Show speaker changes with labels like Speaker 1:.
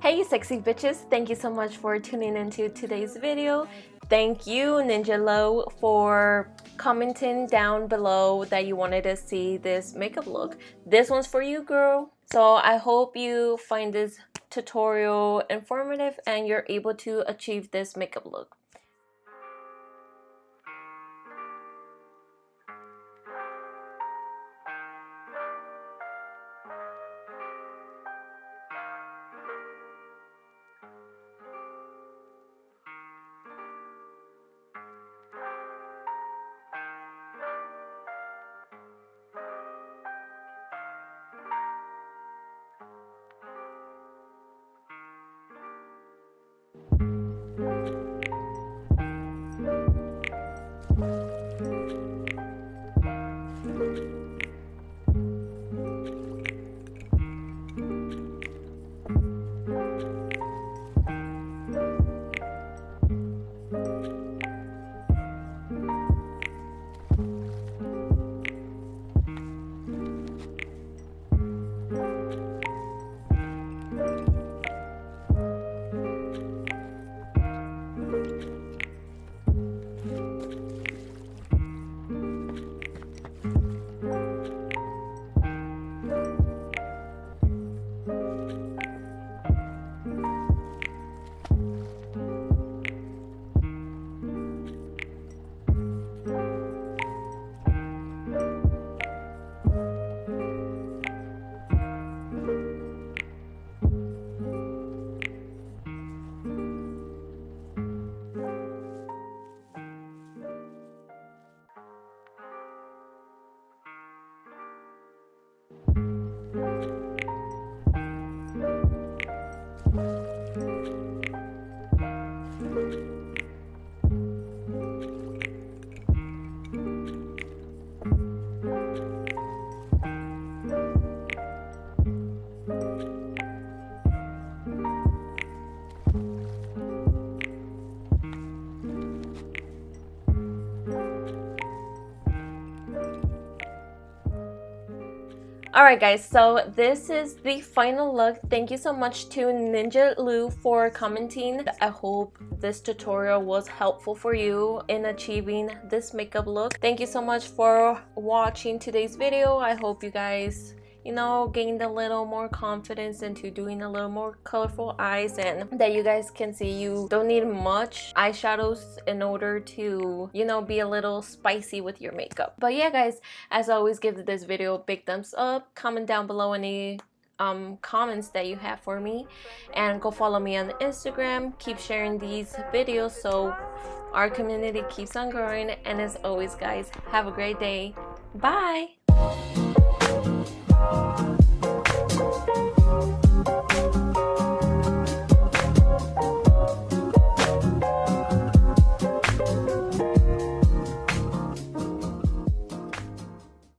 Speaker 1: Hey you sexy bitches, thank you so much for tuning into today's video. Thank you Ninja Low for commenting down below that you wanted to see this makeup look. This one's for you, girl. So I hope you find this tutorial informative and you're able to achieve this makeup look. Alright guys, so this is the final look. Thank you so much to Ninja Lou for commenting. I hope this tutorial was helpful for you in achieving this makeup look. Thank you so much for watching today's video. I hope you guys, gained a little more confidence into doing a little more colorful eyes, and that you guys can see you don't need much eyeshadows in order to, be a little spicy with your makeup. But yeah guys, as always, give this video a big thumbs up, comment down below any comments that you have for me, and go follow me on Instagram. Keep sharing these videos so our community keeps on growing. And as always guys, have a great day. Bye.